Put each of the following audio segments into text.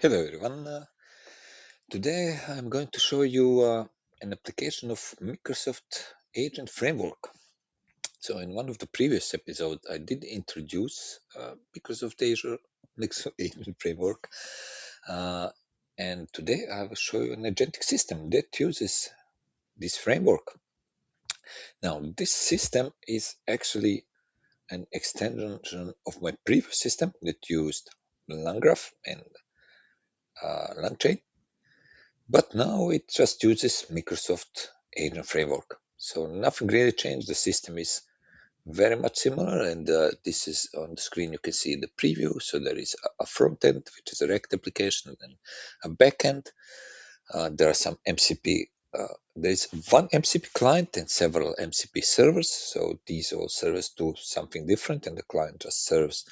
Hello everyone. Today I'm going to show you an application of Microsoft Agent Framework. So in one of the previous episodes I did introduce Microsoft Azure Microsoft Agent Framework, and today I will show you an agentic system that uses this framework. Now this system is actually an extension of my previous system that used LangGraph and LangChain. But now it just uses Microsoft Agent Framework. So nothing really changed. The system is very much similar, and this is on the screen. You can see the preview. So there is a front end, which is a React application, and a back end. There are some MCP. There's one MCP client and several MCP servers. So these all servers do something different, and the client just serves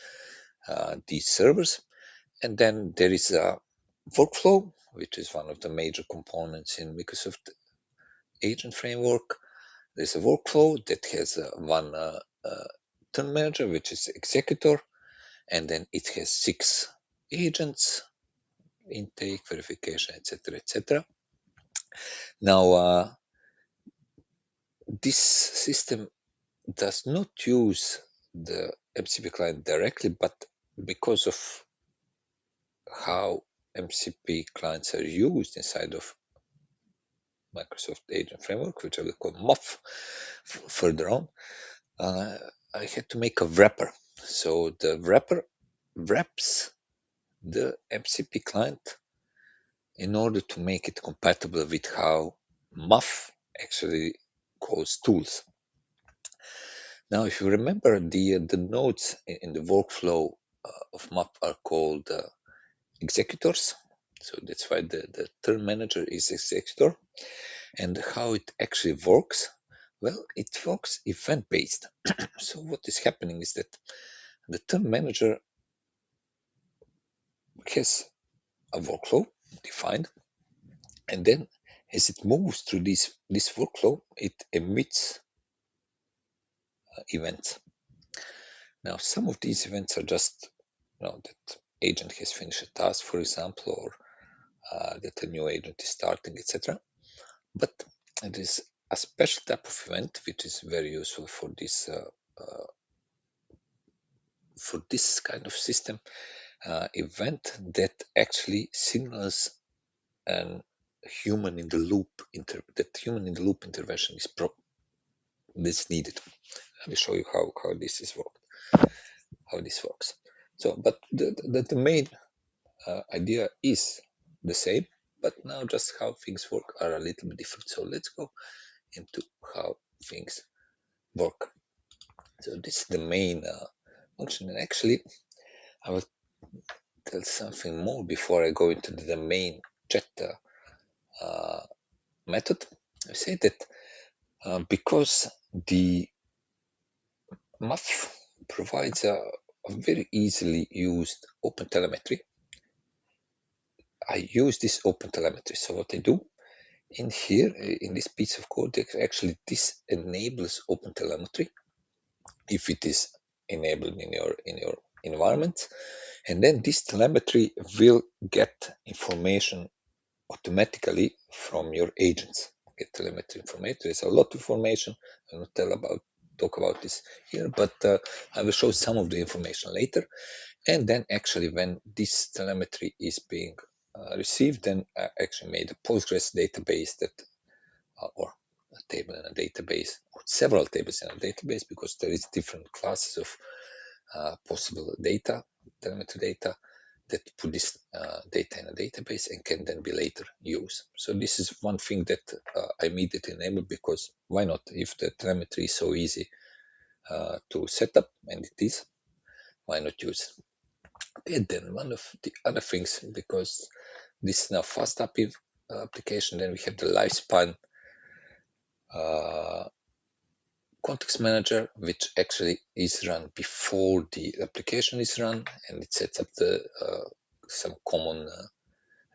these servers. And then there is a workflow, which is one of the major components in Microsoft Agent Framework. There's a workflow that has one turn manager, which is executor, and then it has 6 agents: intake, verification, etc., etc. Now, this system does not use the MCP client directly, but because of how MCP clients are used inside of Microsoft Agent Framework, which I will call MOF further on, I had to make a wrapper. So the wrapper wraps the MCP client in order to make it compatible with how MUF actually calls tools. Now, if you remember, the nodes in the workflow of MUF are called executors. So that's why the term manager is executor. And how it actually works? Well, it works event-based. So what is happening is that the term manager has a workflow defined, and then as it moves through this workflow, it emits events. Now, some of these events are just that agent has finished a task, for example, or that a new agent is starting, etc. But it is a special type of event which is very useful for this kind of system, event that actually signals an human in the loop intervention is needed. Let me show you how this works. So, but the main idea is the same, but now just how things work are a little bit different. So let's go into how things work. So this is the main function, and actually I will tell something more before I go into the main chat method. I say that because the MUF provides a very easily used open telemetry, I use this open telemetry. So what I do in here, in this piece of code, actually this enables open telemetry if it is enabled in your environment, and then this telemetry will get information automatically from your agents. Get telemetry information. There's a lot of information. I will talk about this here, but I will show some of the information later. And then actually when this telemetry is being received, then I actually made a Postgres database that, or a table in a database, or several tables in a database, because there is different classes of possible data, telemetry data, that put this data in a database and can then be later used. So this is one thing that I immediately enabled, because why not? If the telemetry is so easy to set up, and it is, why not use it? And then one of the other things, because this is now fast API application, then we have the lifespan context manager, which actually is run before the application is run, and it sets up the some common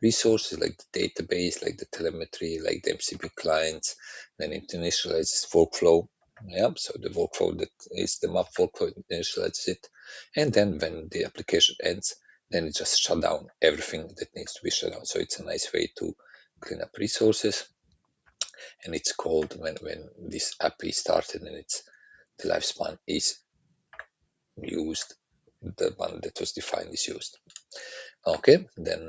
resources like the database, like the telemetry, like the MCP clients. Then it initializes workflow. Yeah, so the workflow that is the map workflow initializes it, and then when the application ends, then it just shut down everything that needs to be shut down. So it's a nice way to clean up resources. And it's called when this app is started and the lifespan is used, the one that was defined is used. Okay, then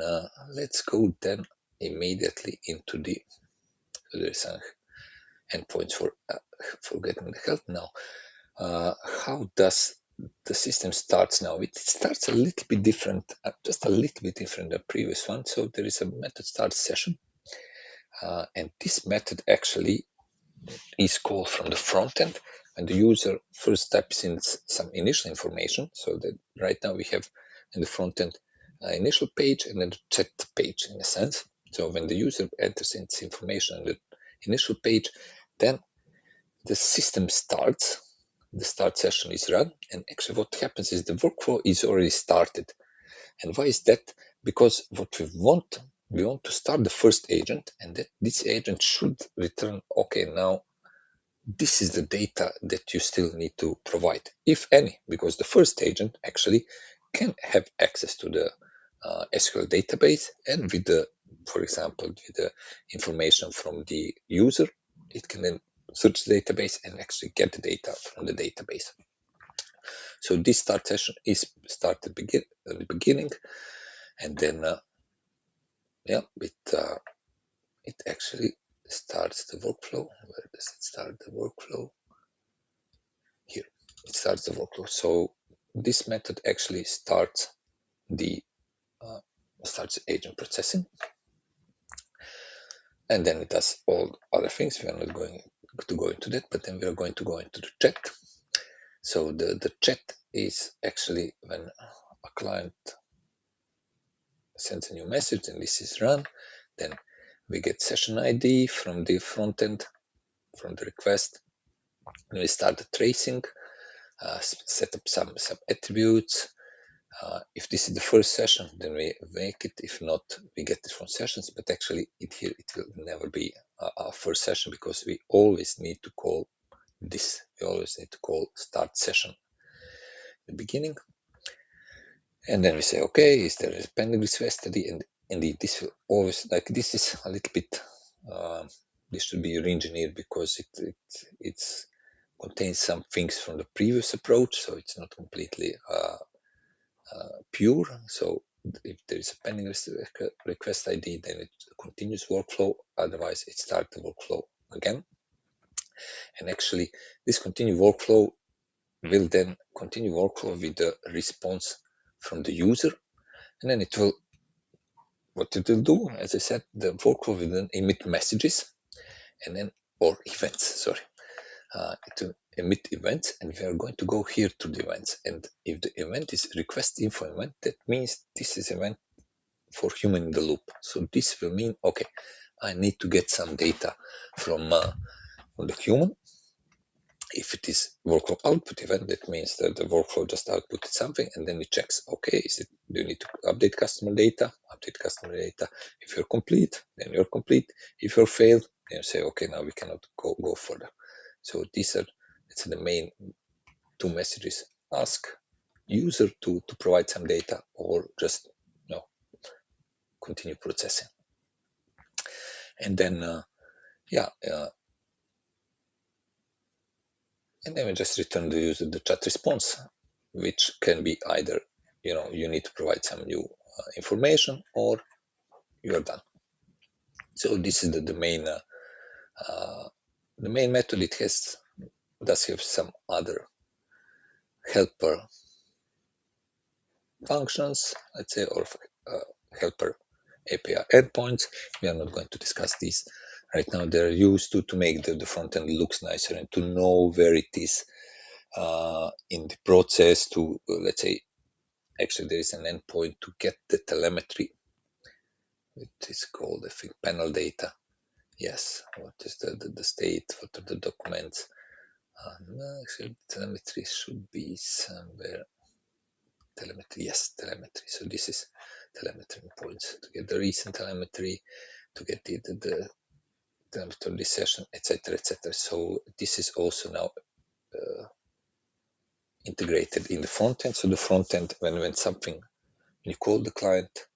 let's go then immediately into there's an endpoints for getting the help now. How does the system starts now? It starts a little bit different, just a little bit different than the previous one. So there is a method start session, and this method actually is called from the front end when the user first types in some initial information. So that right now we have in the front end initial page and then the chat page in a sense. So when the user enters in this information on the initial page, then the system starts, the start session is run, and actually what happens is the workflow is already started. And why is that? Because what we want to start the first agent, and that this agent should return, okay, now this is the data that you still need to provide, if any, because the first agent actually can have access to the SQL database, and with the, for example, with the information from the user, it can then search the database and actually get the data from the database. So this start session is started at the beginning, and then it actually starts the workflow. Where does it start the workflow? Here, it starts the workflow. So this method actually starts the agent processing, and then it does all other things. We are not going to go into that, but then we are going to go into the chat. So the chat is actually when a client sends a new message and this is run, then we get session ID from the front end, from the request, and we start the tracing, set up some attributes. If this is the first session, then we make it. If not, we get it from sessions. But actually, it will never be our first session because we always need to call this. We always need to call start session in the beginning, and then we say, okay, is there a pending request study? And indeed, this will always, like, this is a little bit. This should be re-engineered because it contains some things from the previous approach, so it's not completely pure. So if there is a pending request ID, then it continues workflow. Otherwise, it starts the workflow again. And actually, this continue workflow will then continue workflow with the response from the user. And then what it will do, as I said, the workflow will then emit messages and then, or events, sorry. It will emit events, and we are going to go here to the events. And if the event is request info event, that means this is event for human in the loop. So this will mean, okay, I need to get some data from the human. If it is workflow output event, that means that the workflow just outputted something, and then it checks, okay, do you need to update customer data? Update customer data. If you're complete, then you're complete. If you're failed, then you say, okay, now we cannot go further. So these are the main two messages: ask user to provide some data, or just continue processing. And then and then we just return the user the chat response, which can be either you need to provide some new information, or you are done. So this is the main method. It does have some other helper functions, let's say, or helper API endpoints. We are not going to discuss these right now. They're used to make the front end looks nicer and to know where it is in the process. To let's say, actually there is an endpoint to get the telemetry. It is called, I think, panel data. Yes, what is the state? What are the documents? No, actually, telemetry should be somewhere. Telemetry, yes, telemetry. So this is telemetry points to get the recent telemetry, to get the telemetry of this session, etc., etc. So this is also now integrated in the front end. So the front end, when something when you call the client,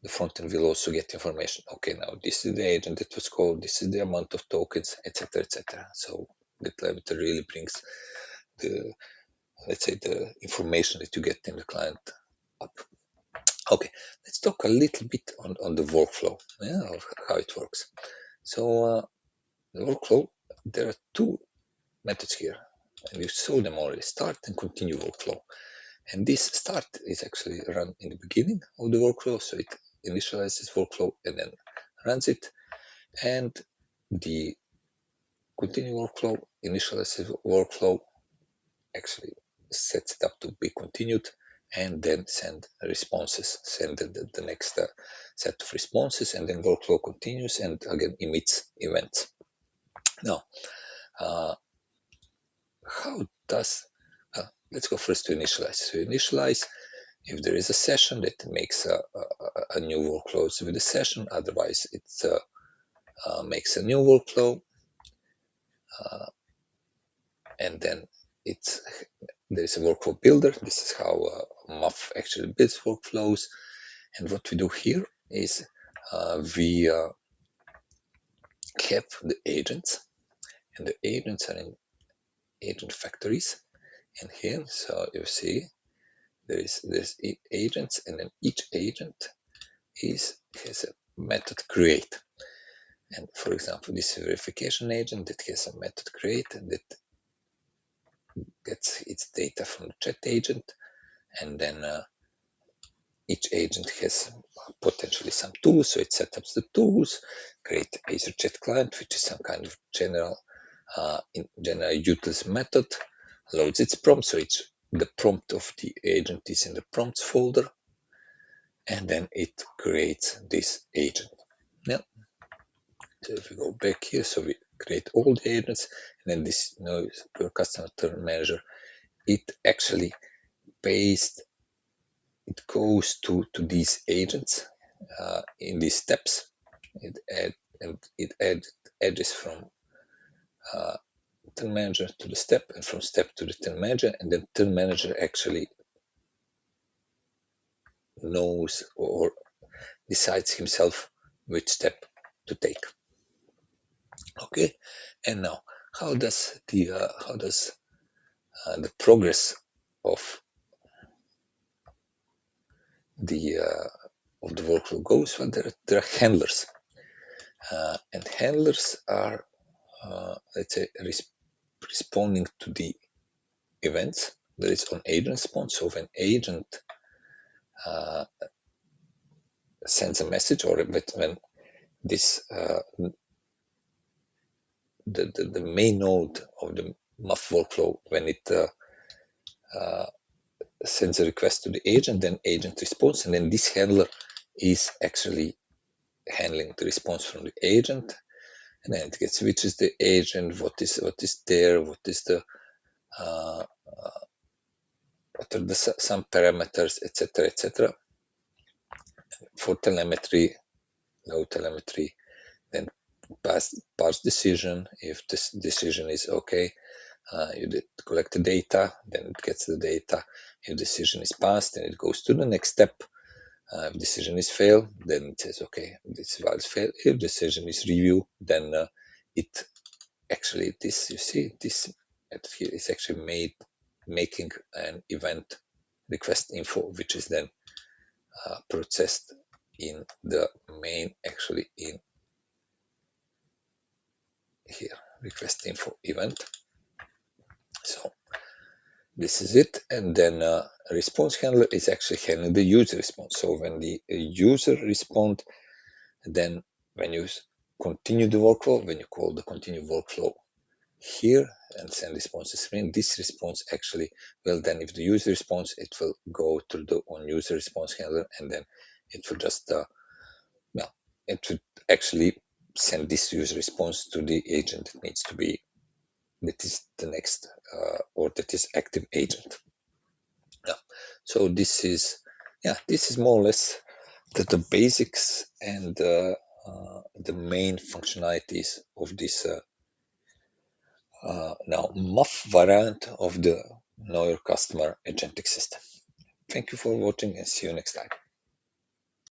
the front end will also get information. Okay, now this is the agent that was called, this is the amount of tokens, etc., etc. So the telemetry really brings the, let's say, the information that you get in the client up. Okay, let's talk a little bit on the workflow, of how it works. So the workflow, there are two methods here, and you saw them already: start and continue workflow. And this start is actually run in the beginning of the workflow, so it initializes workflow and then runs it. And the continue workflow initializes workflow, actually sets it up to be continued, and then send responses, send the next set of responses, and then workflow continues and again emits events. Now, how does let's go first to initialize. So initialize, if there is a session, that makes a new workflow with the session, otherwise it makes a new workflow, and then there is a workflow builder. This is how MUF actually builds workflows. And what we do here is we have the agents, and the agents are in agent factories. And here, so you see, there's agents, and then each agent has a method create. And for example, this verification agent that has a method create, and that gets its data from the chat agent, and then each agent has potentially some tools, so it sets up the tools, create Azure chat client, which is some kind of general utils method, loads its prompt, so the prompt of the agent is in the prompts folder, and then it creates this agent. Now, so if we go back here, so we create all the agents, and then this per customer term manager, it actually it goes to these agents in these steps. It adds from term manager to the step, and from step to the term manager, and then term manager actually knows or decides himself which step to take. Okay, and now how does the progress of the workflow goes? Well, there are handlers, and handlers are let's say responding to the events that is on agent response. So when agent sends a message, or when this the main node of the MUF workflow, when it sends a request to the agent, then agent responds, and then this handler is actually handling the response from the agent, and then it gets which is the agent, what is there, what is the what are the some parameters, etc., etc. For telemetry, no telemetry, then pass decision. If this decision is okay, you collect the data, then it gets the data. If decision is passed, then it goes to the next step. If decision is failed, then it says, okay, this value is failed. If decision is review, then it actually, this, you see, this here is actually making an event request info, which is then processed in the main, actually in here, request info event. So this is it, and then response handler is actually handling the user response. So when the user respond, then when you continue the workflow, when you call the continue workflow here and send responses, this response actually will then, if the user responds, it will go to the on user response handler, and then it will just it would actually send this user response to the agent that needs to be, that is the next or that is active agent. So this is more or less the basics and the main functionalities of this now MUF variant of the Know Your Customer agentic system. Thank you for watching and see you next time.